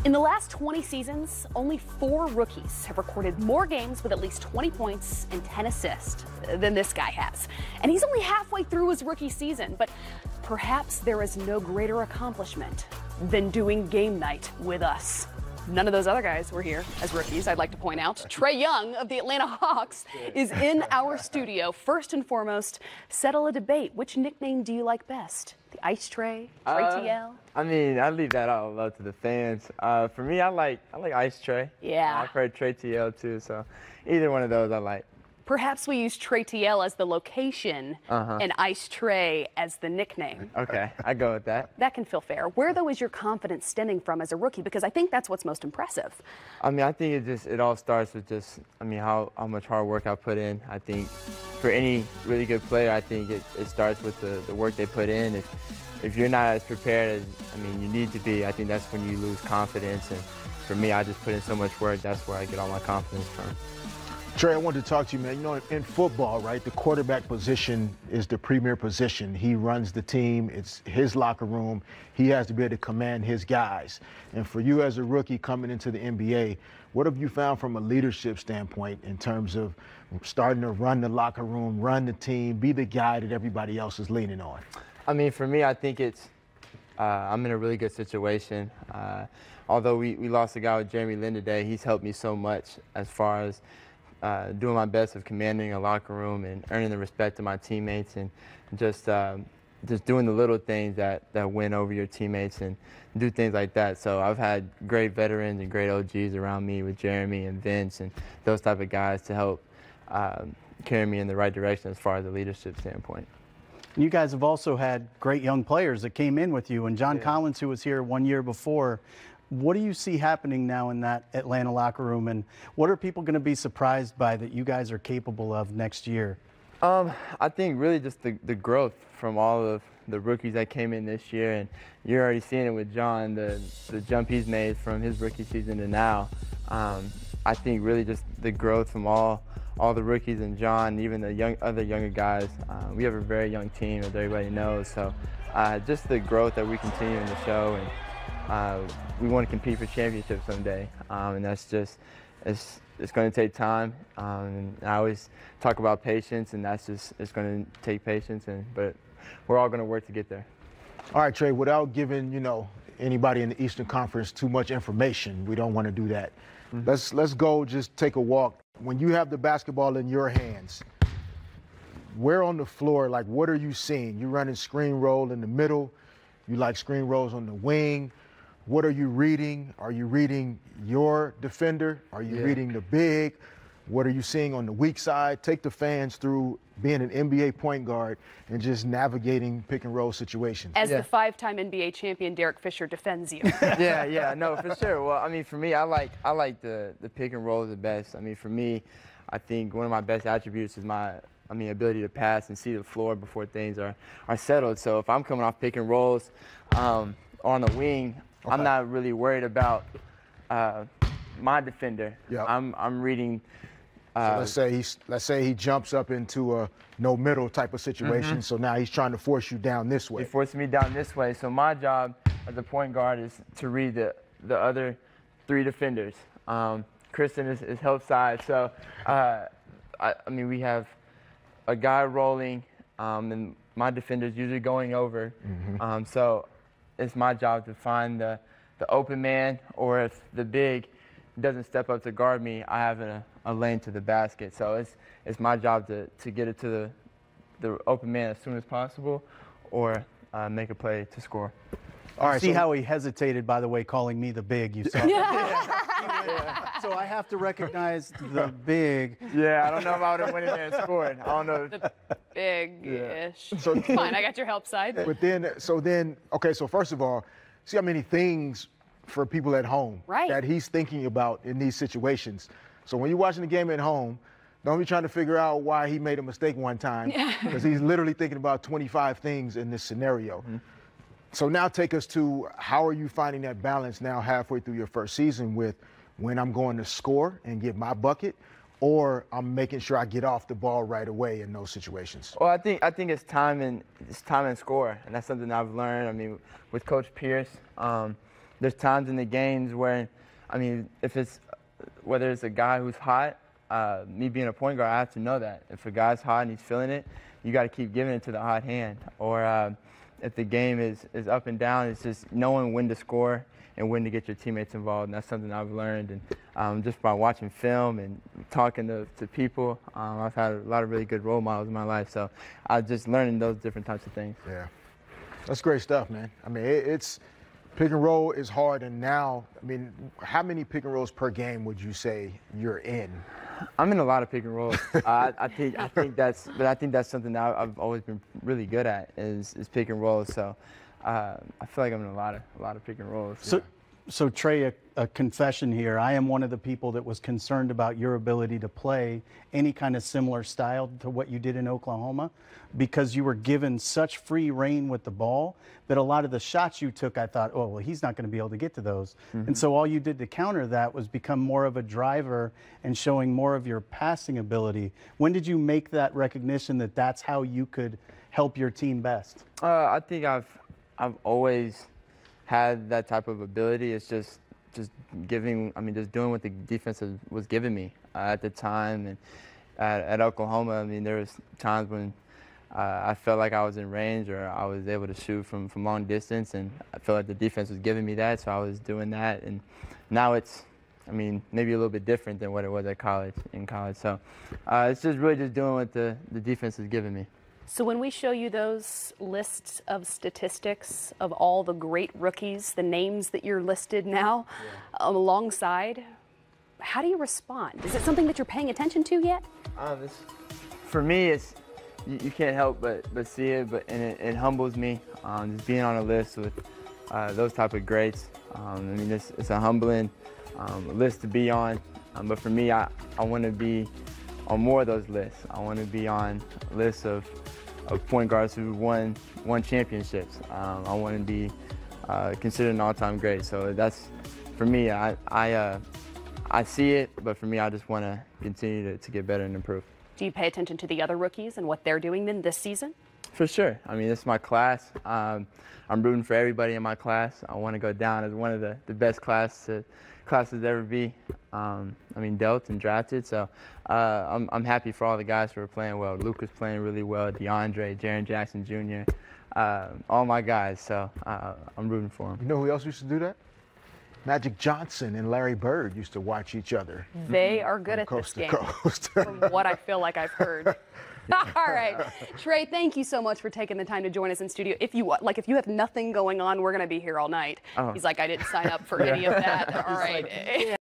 In the last 20 seasons, only 4 rookies have recorded more games with at least 20 points and 10 assists than this guy has. And he's only halfway through his rookie season, but perhaps there is no greater accomplishment than doing game night with us. None of those other guys were here as rookies, I'd like to point out. Trae Young of the Atlanta Hawks is in our studio. First and foremost, settle a debate. Which nickname do you like best? The Ice Trae? Trae TL? I mean, I leave that all up to the fans. For me, I like Ice Trae. Yeah. I've heard Trae TL too, so either one of those I like. Perhaps we use Trae TL as the location and Ice Trae as the nickname. Okay, I go with that. That can feel fair. Where, though, is your confidence stemming from as a rookie? Because I think that's what's most impressive. I mean, I think it all starts with just, how much hard work I put in. I think for any really good player, I think it starts with the work they put in. If you're not as prepared as, you need to be, I think that's when you lose confidence. And for me, I just put in so much work. That's where I get all my confidence from. Trae, I wanted to talk to you, man. You know, in football, right, the quarterback position is the premier position. He runs the team. It's his locker room. He has to be able to command his guys. And for you as a rookie coming into the NBA, what have you found from a leadership standpoint in terms of starting to run the locker room, run the team, be the guy that everybody else is leaning on? For me, I think it's I'm in a really good situation. Although we lost a guy with Jeremy Lin today, he's helped me so much as far as doing my best of commanding a locker room and earning the respect of my teammates and just doing the little things that win over your teammates and do things like that. So I've had great veterans and great OGs around me with Jeremy and Vince and those type of guys to help carry me in the right direction as far as a leadership standpoint. You guys have also had great young players that came in with you, and John Collins, who was here 1 year before. What do you see happening now in that Atlanta locker room, and what are people going to be surprised by that you guys are capable of next year? I think really just the growth from all of the rookies that came in this year, and you're already seeing it with John, the jump he's made from his rookie season to now. I think really just the growth from all the rookies and John, even the other younger guys. We have a very young team, as everybody knows. So just the growth that we continue in the show, and we want to compete for championships someday, and that's just it's going to take time. And I always talk about patience, and it's going to take patience, but we're all going to work to get there. All right, Trae, without giving anybody in the Eastern Conference too much information, we don't want to do that. Let's go just take a walk. When you have the basketball in your hands, where on the floor, what are you seeing? You running screen roll in the middle? You like screen rolls on the wing? What are you reading? Are you reading your defender? Are you reading the big? What are you seeing on the weak side? Take the fans through being an NBA point guard and just navigating pick and roll situations. As the 5-time NBA champion Derek Fisher defends you. No, for sure. Well, for me, I like the pick and roll the best. For me, I think one of my best attributes is my ability to pass and see the floor before things are settled. So if I'm coming off pick and rolls on the wing, I'm not really worried about my defender. I'm reading. So let's say he jumps up into a no middle type of situation. So now he's trying to force you down this way. He forced me down this way. So my job as a point guard is to read the other 3 defenders. Kristen is help side. So we have a guy rolling, and my defender's usually going over. So it's my job to find the open man, or if the big doesn't step up to guard me, I have a lane to the basket. So it's my job to get it to the open man as soon as possible, or make a play to score. All right, see how he hesitated, by the way, calling me the big, you saw. So I have to recognize the big. I don't know if I would have went in there and scored. I don't know. The big-ish. So, fine, I got your help side. But so first of all, see how many things for people at home that he's thinking about in these situations. So when you're watching the game at home, don't be trying to figure out why he made a mistake one time, because he's literally thinking about 25 things in this scenario. So now take us to how are you finding that balance now halfway through your first season with when I'm going to score and get my bucket, or I'm making sure I get off the ball right away in those situations? Well, I think it's time and score, and that's something I've learned. With Coach Pierce, there's times in the games where, I mean, whether it's a guy who's hot, me being a point guard, I have to know that. If a guy's hot and he's feeling it, you got to keep giving it to the hot hand. Or if the game is up and down, it's just knowing when to score and when to get your teammates involved. And that's something I've learned. And just by watching film and talking to people, I've had a lot of really good role models in my life. So I'm just learning those different types of things. Yeah, that's great stuff, man. I mean, it's pick and roll is hard. And now, I mean, how many pick and rolls per game would you say you're in? I'm in a lot of pick and rolls. I think that's something that I've always been really good at is pick and rolls. So I feel like I'm in a lot of pick and rolls. So Trae, a confession here. I am one of the people that was concerned about your ability to play any kind of similar style to what you did in Oklahoma, because you were given such free reign with the ball that a lot of the shots you took, I thought, oh, well, he's not going to be able to get to those. Mm-hmm. And so all you did to counter that was become more of a driver and showing more of your passing ability. When did you make that recognition that that's how you could help your team best? I think I've always had that type of ability. It's just doing what the defense was giving me at the time. And at Oklahoma, I mean, there was times when I felt like I was in range or I was able to shoot from long distance, and I felt like the defense was giving me that, so I was doing that. And now it's, I mean, maybe a little bit different than what it was in college. So it's just really just doing what the defense is giving me. So when we show you those lists of statistics of all the great rookies, the names that you're listed now alongside, how do you respond? Is it something that you're paying attention to yet? For me, it's you can't help but see it, and it humbles me. Just being on a list with those type of greats. I mean, it's a humbling list to be on. But for me, I want to be on more of those lists. I want to be on lists of point guards who won championships. I want to be considered an all-time great. So that's, for me, I see it, but for me, I just want to continue to get better and improve. Do you pay attention to the other rookies and what they're doing then this season? For sure. I mean, it's my class. I'm rooting for everybody in my class. I want to go down as one of the best classes to ever be. Dealt and drafted. So I'm happy for all the guys who are playing well. Luka's playing really well. DeAndre, Jaren Jackson Jr., all my guys. So I'm rooting for them. You know who else used to do that? Magic Johnson and Larry Bird used to watch each other. They are good at this game, from what I feel like I've heard. All right, Trae, thank you so much for taking the time to join us in studio. If you have nothing going on, we're going to be here all night. He's like, I didn't sign up for any of that. All right.